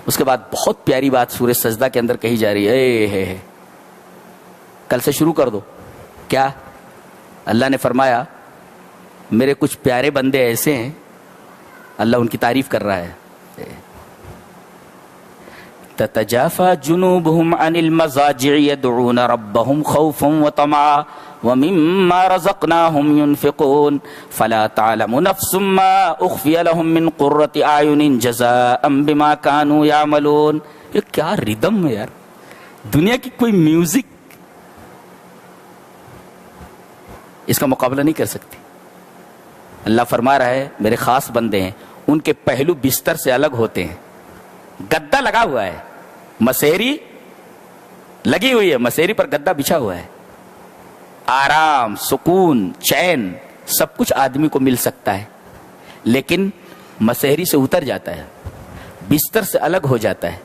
اس کے بعد بہت پیاری بات سورہ سجدہ کے اندر کہی جا رہی ہے. کل سے شروع کر دو. کیا؟ اللہ نے فرمایا میرے کچھ پیارے بندے ایسے ہیں، اللہ ان کی تعریف کر رہا ہے. تتجافى جنوبهم عن المضاجع يدعون ربهم خوفا وطمعا ومما رزقناهم ينفقون فلا تعلم نفس ما اخفي لهم من قرة اعين جزاء بما كانوا يعملون. یہ کیا ردم ہے یار، دنیا کی کوئی میوزک اس کا مقابلہ نہیں کر سکتی. اللہ فرما رہا ہے میرے خاص بندے ہیں، ان کے پہلو بستر سے الگ ہوتے ہیں. گدا لگا ہوا ہے، مسیری لگی ہوئی ہے، مسیری پر گدا بچھا ہوا ہے. آرام، سکون، چین سب کچھ آدمی کو مل سکتا ہے، لیکن مسیری سے اتر جاتا ہے، بستر سے الگ ہو جاتا ہے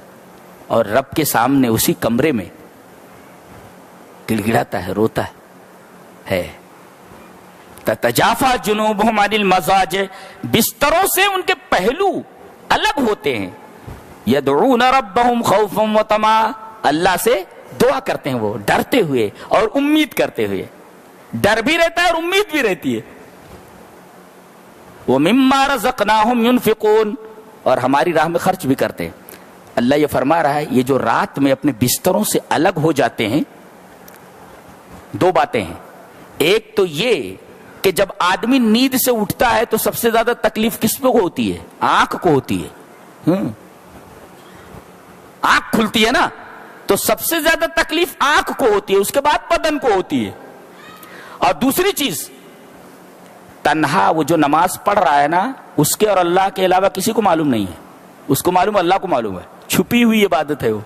اور رب کے سامنے اسی کمرے میں گڑ گڑاتا ہے، روتا ہے. تتجافى جنوبهم عن المضاجع، بستروں سے ان کے پہلو الگ ہوتے ہیں. یدعون ربهم خوفا وطمعا، اللہ سے دعا کرتے ہیں وہ ڈرتے ہوئے اور امید کرتے ہوئے. ڈر بھی رہتا ہے اور امید بھی رہتی ہے. ومما رزقناهم ينفقون، اور ہماری راہ میں خرچ بھی کرتے ہیں. اللہ یہ فرما رہا ہے یہ جو رات میں اپنے بستروں سے الگ ہو جاتے ہیں، دو باتیں ہیں. ایک تو یہ کہ جب آدمی نیند سے اٹھتا ہے تو سب سے زیادہ تکلیف کس کو ہوتی ہے؟ آنکھ کو ہوتی ہے. آنکھ کھلتی ہے نا تو سب سے زیادہ تکلیف آنکھ کو ہوتی ہے، اس کے بعد بدن کو ہوتی ہے. اور دوسری چیز، تنہا وہ جو نماز پڑھ رہا ہے نا، اس کے اور اللہ کے علاوہ کسی کو معلوم نہیں ہے. اس کو معلوم ہے، اللہ کو معلوم ہے. چھپی ہوئی عبادت ہے وہ.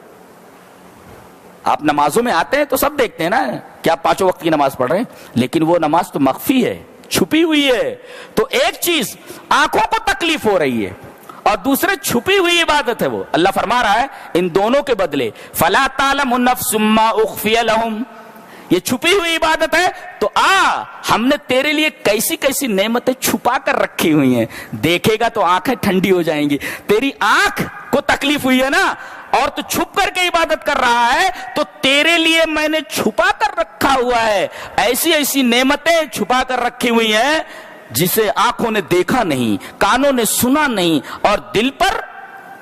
آپ نمازوں میں آتے ہیں تو سب دیکھتے ہیں نا کہ آپ 5 وقت کی نماز پڑھ رہے ہیں، لیکن وہ نماز تو مخفی ہے، چھپی ہوئی ہے. تو ایک چیز آنکھوں کو تکلیف ہو رہی ہے اور دوسرے چھپی ہوئی عبادت ہے وہ. اللہ فرما رہا ہے ان دونوں کے بدلے فلا تعلم نفس ما اخفی لهم، یہ چھپی ہوئی عبادت ہے تو ہم نے تیرے لیے کیسی کیسی نعمتیں چھپا کر رکھی ہوئی ہیں. دیکھے گا تو آنکھیں ٹھنڈی ہو جائیں گی. تیری آنکھ کو تکلیف ہوئی ہے نا، اور تو چھپ کر کے عبادت کر رہا ہے، تو تیرے لیے میں نے چھپا کر رکھا ہوا ہے. ایسی ایسی نعمتیں چھپا کر رکھی ہوئی ہیں جسے آنکھوں نے دیکھا نہیں، کانوں نے سنا نہیں، اور دل پر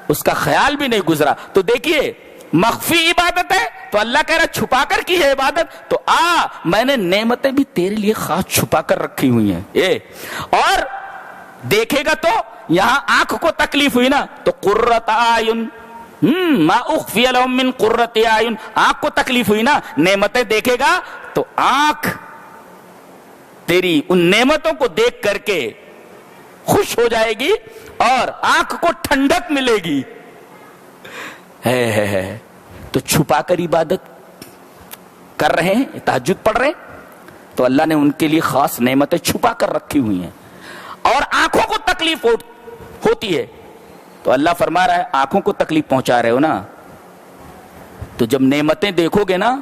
اس کا خیال بھی نہیں گزرا. تو دیکھیے مخفی عبادت ہے تو اللہ کہہ رہا چھپا کر کی ہے عبادت، تو میں نے نعمتیں بھی تیرے لیے خاص چھپا کر رکھی ہوئی ہیں. اور دیکھے گا تو یہاں آنکھ کو تکلیف ہوئی نا تو قرۃ اعین، ما اخفی لهم من قرۃ اعین، آنکھ کو تکلیف ہوئی نا، نعمتیں دیکھے گا تو آنکھ تیری ان نعمتوں کو دیکھ کر کے خوش ہو جائے گی اور آنکھ کو ٹھنڈک ملے گی. ہے تو چھپا کر عبادت کر رہے ہیں، تہجد پڑھ رہے ہیں، تو اللہ نے ان کے لیے خاص نعمتیں چھپا کر رکھی ہوئی ہیں. اور آنکھوں کو تکلیف ہوتی ہے تو اللہ فرما رہا ہے آنکھوں کو تکلیف پہنچا رہے ہو نا، تو جب نعمتیں دیکھو گے نا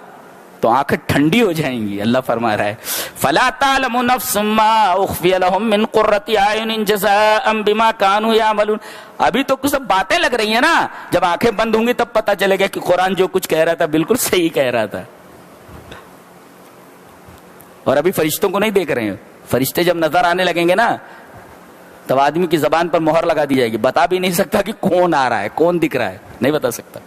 تو آنکھیں ٹھنڈی ہو جائیں گی. اللہ فرما رہا ہے فلا تعلم نفس ما اخفی لهم من قرۃ اعین جزاء بما كانوا يعملون. ابھی تو کچھ باتیں لگ رہی ہیں نا، جب آنکھیں بند ہوں گی تب پتہ چلے گا کہ قرآن جو کچھ کہہ رہا تھا بالکل صحیح کہہ رہا تھا. اور ابھی فرشتوں کو نہیں دیکھ رہے ہیں. فرشتے جب نظر آنے لگیں گے نا تب آدمی کی زبان پر مہر لگا دی جائے گی، بتا بھی نہیں سکتا کہ کون آ رہا ہے، کون دکھ رہا ہے، نہیں بتا سکتا.